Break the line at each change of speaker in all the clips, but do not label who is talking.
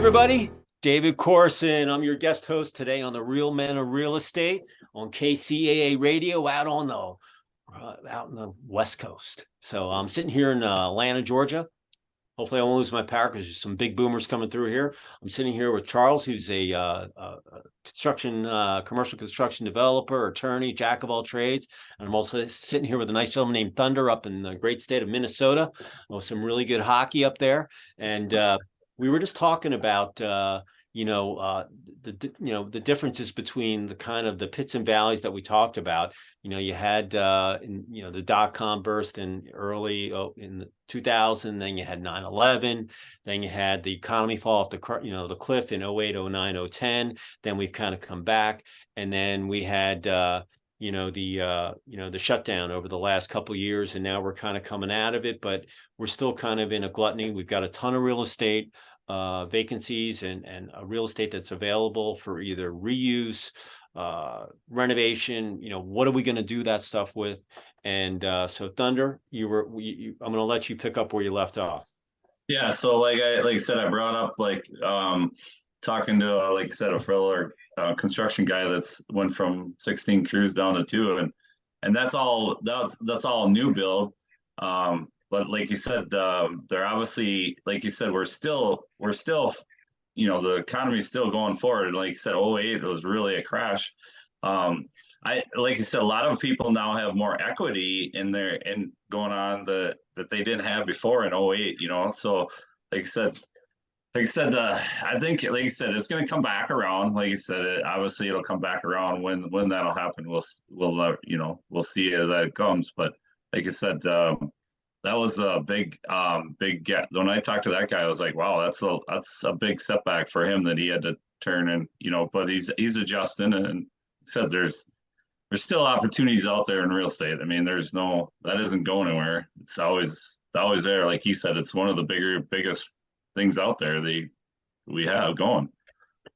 everybody. David Corson. I'm your guest host today on the Real Men of Real Estate on KCAA Radio out in the West Coast. So I'm sitting here in Atlanta, Georgia. Hopefully I won't lose my power because there's some big boomers coming through here. I'm sitting here with Charles, who's a commercial construction developer, attorney, jack of all trades. And I'm also sitting here with a nice gentleman named Thunder up in the great state of Minnesota. Some really good hockey up there. And we were just talking about the differences between the kind of the pits and valleys that we talked about. You had the dot-com burst in early in 2000, then you had 9/11, then you had the economy fall off the cliff in 08, 09, 010. Then we've kind of come back, and then we had the shutdown over the last couple of years, and now we're kind of coming out of it, but we're still kind of in a gluttony. We've got a ton of real estate vacancies and a real estate that's available for either reuse, renovation. What are we going to do that stuff with? And so Thunder, I'm going to let you pick up where you left off.
Yeah, so like I said, I brought up talking to a fellow construction guy that's went from 16 crews down to 2, and that's all new build. But like you said, they're obviously, like you said, we're still, the economy's still going forward. And like you said, 08 was really a crash. Like you said, a lot of people now have more equity in there and going on that they didn't have before in 08, So like I said, I think, like you said, it's going to come back around. Like you said, obviously it'll come back around. When that'll happen, we'll see as that comes. But like I said, that was a big get. When I talked to that guy, I was like, wow, that's a big setback for him that he had to turn and, but he's adjusting, and said there's still opportunities out there in real estate. I mean, that isn't going anywhere. It's always there. Like you said, it's one of the biggest things out there we have going.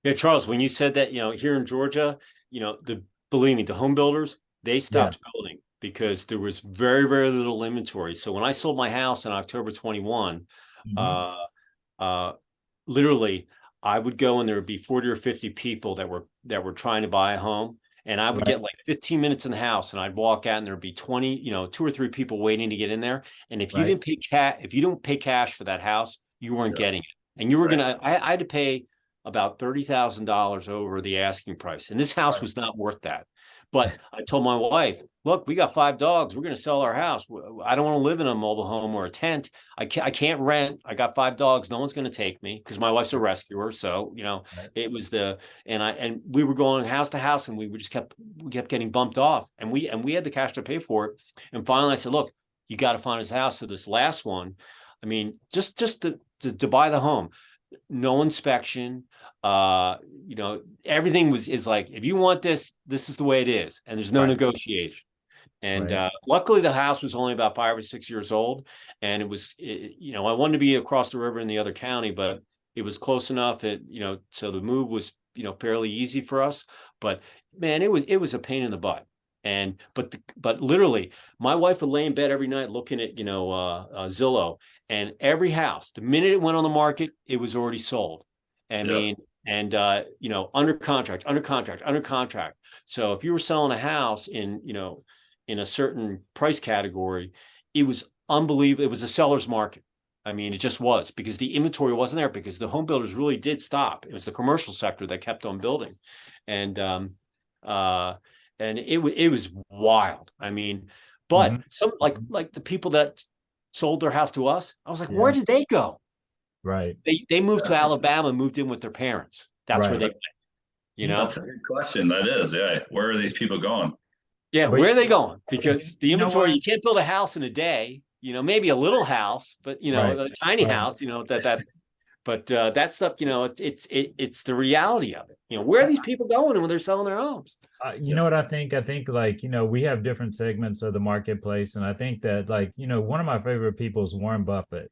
Yeah, Charles, when you said that, here in Georgia, believe me, the home builders, they stopped building because there was very, very little inventory. So when I sold my house in October 21, literally I would go and there would be 40 or 50 people that were trying to buy a home. And I would get like 15 minutes in the house, and I'd walk out and there'd be 20, 2 or 3 people waiting to get in there. And if you didn't pay cash for that house, you weren't getting it. And you were I had to pay about $30,000 over the asking price. And this house was not worth that. But I told my wife, look, we got 5 dogs. We're going to sell our house. I don't want to live in a mobile home or a tent. I can't rent. I got 5 dogs. No one's going to take me because my wife's a rescuer. So, it was and we were going house to house, and we kept getting bumped off, and we had the cash to pay for it. And finally I said, look, you got to find us a house. So this last one, I mean, just to buy the home, no inspection, everything is like, if you want this is the way it is, and there's no negotiation. And luckily the house was only about 5 or 6 years old, and I wanted to be across the river in the other county, but it was close enough so the move was fairly easy for us. But man, it was a pain in the butt. And but literally, my wife would lay in bed every night looking at Zillow, and every house, the minute it went on the market, it was already sold. Under contract. So if you were selling a house in a certain price category, it was unbelievable. It was a seller's market. I mean, it just was, because the inventory wasn't there, because the home builders really did stop. It was the commercial sector that kept on building, and it was wild. I mean, but some like the people that sold their house to us, I was like, where did they go?
Right.
They moved to Alabama, moved in with their parents. That's where they went.
That's a good question. That is, yeah. Where are these people going?
Yeah, where are they going? Because the inventory, you can't build a house in a day. Maybe a little house, but a tiny house. But that stuff, it's the reality of it. Where are these people going when they're selling their homes?
You know what I think? I think we have different segments of the marketplace. And I think that one of my favorite people is Warren Buffett.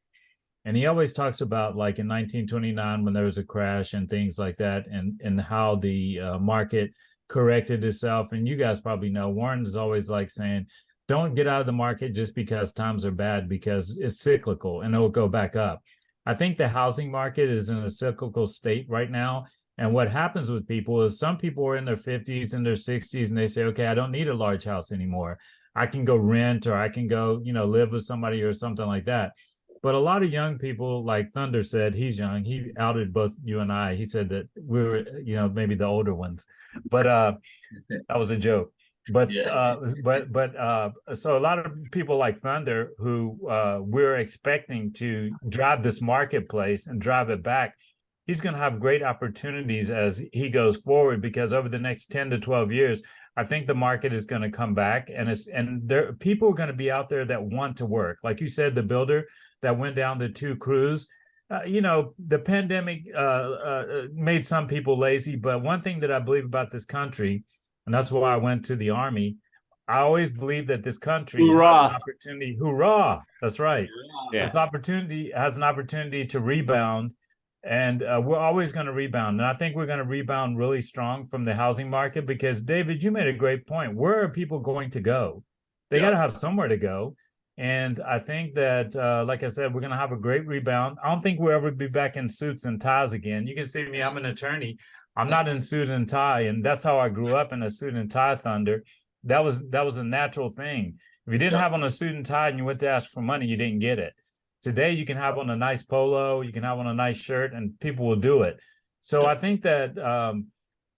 And he always talks about in 1929, when there was a crash and things like that, and how the market corrected itself. And you guys probably know, Warren is always saying, don't get out of the market just because times are bad, because it's cyclical and it'll go back up. I think the housing market is in a cyclical state right now. And what happens with people is some people are in their 50s and their 60s and they say, okay, I don't need a large house anymore. I can go rent, or I can go, live with somebody or something like that. But a lot of young people, like Thunder said, he's young. He outed both you and I. He said that we were, maybe the older ones, but that was a joke. But
Yeah.
So a lot of people like Thunder, who we're expecting to drive this marketplace and drive it back, he's going to have great opportunities as he goes forward, because over the next 10 to 12 years, I think the market is going to come back, and there people are going to be out there that want to work. Like you said, the builder that went down the 2 crews. The pandemic made some people lazy, but one thing that I believe about this country, and that's why I went to the Army, I always believe that this country has an opportunity. Hoorah! That's right.
Yeah.
This opportunity has an opportunity to rebound, and we're always going to rebound. And I think we're going to rebound really strong from the housing market, because, David, you made a great point. Where are people going to go? They got to have somewhere to go. And I think that, like I said, we're going to have a great rebound. I don't think we'll ever be back in suits and ties again. You can see me, I'm an attorney. I'm not in suit and tie, and that's how I grew up, in a suit and tie, Thunder. That was a natural thing. If you didn't have on a suit and tie and you went to ask for money, you didn't get it. Today, you can have on a nice polo, you can have on a nice shirt, and people will do it. So I think that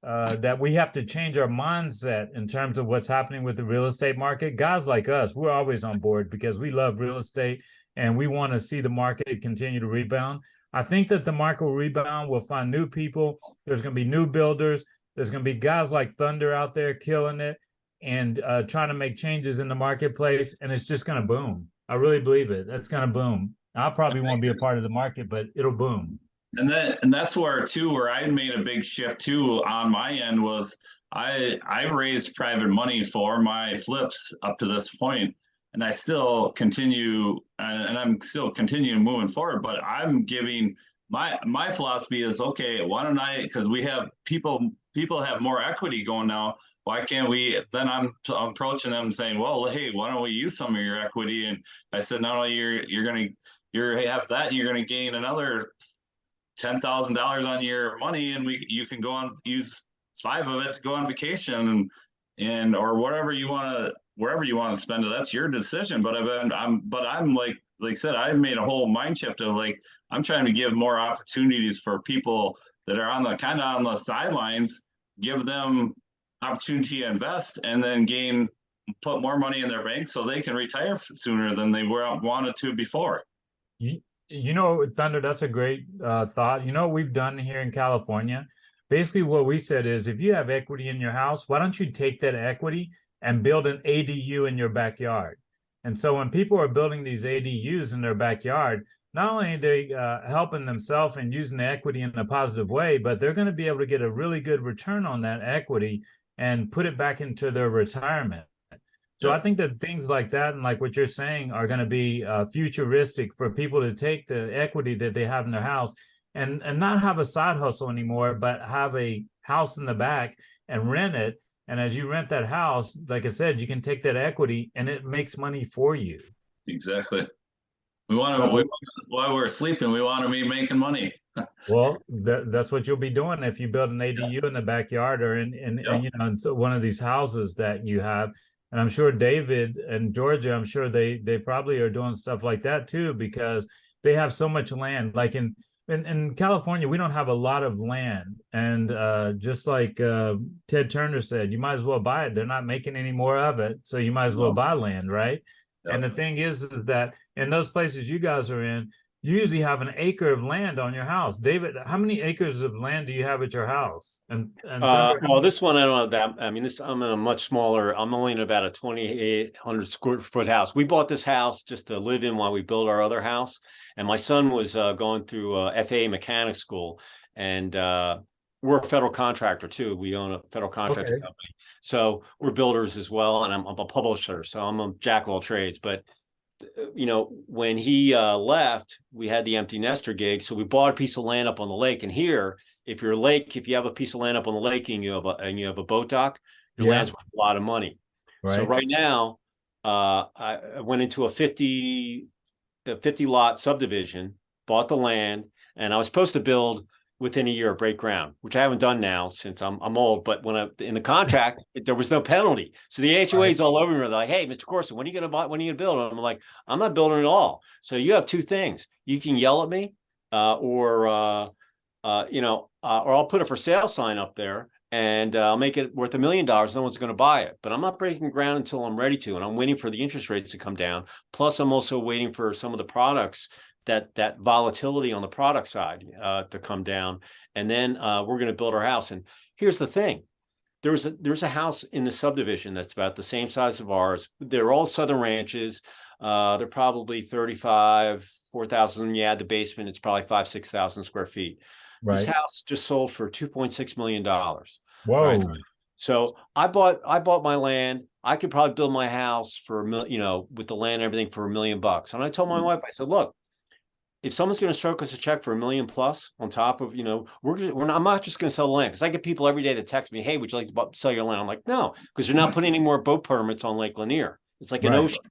that we have to change our mindset in terms of what's happening with the real estate market. Guys like us, we're always on board because we love real estate and we want to see the market continue to rebound. I think that the market will rebound. We'll find new people. There's going to be new builders. There's going to be guys like Thunder out there killing it and trying to make changes in the marketplace, and it's just going to boom. I really believe it. That's going to boom. I probably won't be a part of the market, but it'll boom.
And that's where I made a big shift too on my end was I raised private money for my flips up to this point, and I still continue and I'm still continuing moving forward. But I'm giving my philosophy is, okay, why don't I? Because we have people have more equity going now. Why can't we? Then I'm approaching them saying, well, hey, why don't we use some of your equity? And I said, not only you have that, and you're going to gain another $10,000 on your money, and you can go on use 5 of it to go on vacation and or whatever you want to, wherever you want to spend it. That's your decision. But I'm like I said, I've made a whole mind shift of like I'm trying to give more opportunities for people that are on the kind of on the sidelines, give them opportunity to invest and then put more money in their bank so they can retire sooner than they wanted to before.
Thunder, that's a great thought. What we've done here in California? Basically, what we said is, if you have equity in your house, why don't you take that equity and build an ADU in your backyard? And so when people are building these ADUs in their backyard, not only are they helping themselves and using the equity in a positive way, but they're going to be able to get a really good return on that equity and put it back into their retirement. So I think that things like that and like what you're saying are going to be futuristic for people to take the equity that they have in their house and not have a side hustle anymore, but have a house in the back and rent it. And as you rent that house, like I said, you can take that equity and it makes money for you.
Exactly. While we're sleeping, we want to be making money.
Well, that's what you'll be doing if you build an ADU in the backyard or in one of these houses that you have. And I'm sure David and Georgia, I'm sure they probably are doing stuff like that too, because they have so much land. Like in California, we don't have a lot of land. And just like Ted Turner said, you might as well buy it. They're not making any more of it. So you might as well buy land, right? Yep. And the thing is that in those places you guys are in, you usually have an acre of land on your house. David, how many acres of land do you have at your house? And
well, this one I don't have that. I mean, I'm in a much smaller. I'm only in about a 2,800 square foot house. We bought this house just to live in while we built our other house. And my son was going through FAA mechanic school, and we're a federal contractor too. We own a federal contractor company, so we're builders as well. And I'm a publisher, so I'm a jack of all trades. But when he left, we had the empty nester gig. So we bought a piece of land up on the lake. And here, if you have a piece of land up on the lake and you have a boat dock, your land's worth a lot of money. Right. So right now, I went into a 50 lot subdivision bought the land, and I was supposed to build within a year, break ground, which I haven't done now since I'm old. But in the contract, there was no penalty. So the HOA's all over me. They're like, hey, Mr. Corson, when are you going to buy? When are you going to build? And I'm like, I'm not building at all. So you have two things. You can yell at me, or I'll put a for sale sign up there, and I'll make it worth $1 million. No one's going to buy it. But I'm not breaking ground until I'm ready to, and I'm waiting for the interest rates to come down. Plus, I'm also waiting for some of the products, that volatility on the product side to come down, and then we're going to build our house. And here's the thing: there's a house in the subdivision that's about the same size of ours. They're all southern ranches. They're probably 4,000. You add the basement, it's probably 5,000-6,000 square feet. Right. This house just sold for $2.6 million.
Whoa!
Right? So I bought my land. I could probably build my house for with the land and everything for $1 million. And I told my wife, I said, look, if someone's going to stroke us a check for $1 million plus on top of, I'm not just going to sell the land, because I get people every day that text me, hey, would you like to sell your land? I'm like, no, because you're not putting any more boat permits on Lake Lanier. It's like an ocean.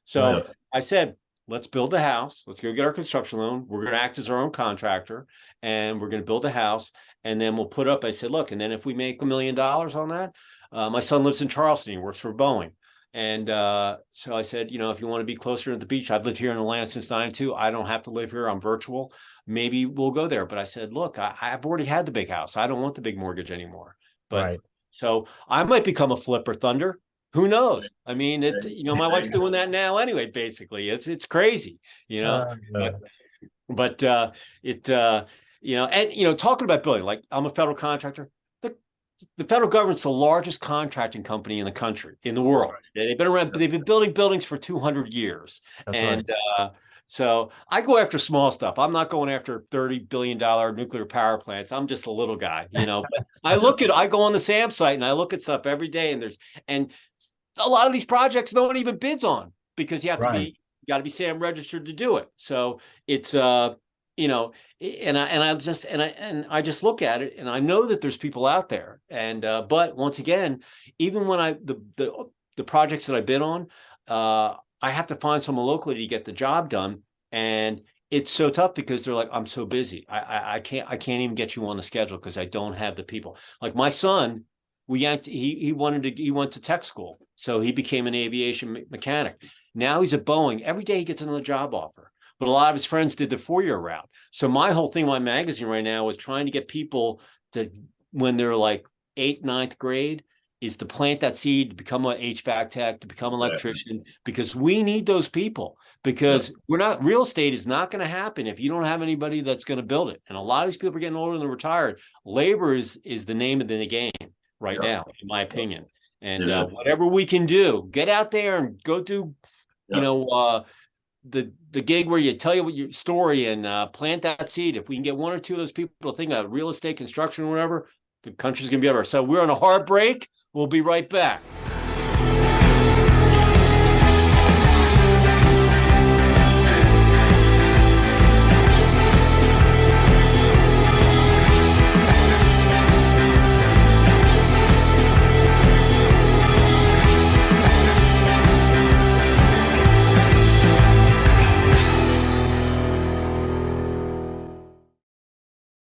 So I said, let's build a house. Let's go get our construction loan. We're going to act as our own contractor, and we're going to build a house, and then we'll put up. I said, look, and then if we make $1 million on that, my son lives in Charleston. He works for Boeing. And so I said, if you want to be closer to the beach, I've lived here in Atlanta since 92. I don't have to live here. I'm virtual. Maybe we'll go there. But I said, look, I've already had the big house. I don't want the big mortgage anymore. But so I might become a flipper Thunder. Who knows? I mean, it's, my wife's doing that now anyway, basically. It's crazy, but talking about building, like, I'm a federal contractor. The federal government's the largest contracting company in the country, in the world. They've been around. They've been building buildings for 200 years. So I go after small stuff. I'm not going after $30 billion nuclear power plants. I'm just a little guy, But I go on the SAM site and I look at stuff every day, and a lot of these projects no one even bids on, because you have to be, got to be SAM registered to do it. So it's I just look at it, and I know that there's people out there. And but once again, even when the projects that I've been on, I have to find someone locally to get the job done, and it's so tough because they're like, I'm so busy. I can't even get you on the schedule because I don't have the people. Like my son, he went to tech school, so he became an aviation mechanic. Now he's at Boeing. Every day he gets another job offer. But a lot of his friends did the 4-year route. So my whole thing, my magazine right now, is trying to get people to, when they're like 8th, 9th grade, is to plant that seed to become an HVAC tech, to become an electrician, because we need those people. Because real estate is not going to happen if you don't have anybody that's going to build it. And a lot of these people are getting older and they're retired. Labor is the name of the game right now, in my opinion. And whatever we can do, get out there and go do, the gig where you tell your story and plant that seed. If we can get one or two of those people to think about real estate, construction, or whatever, the country's going to be better. So we're on a hard break. We'll be right back.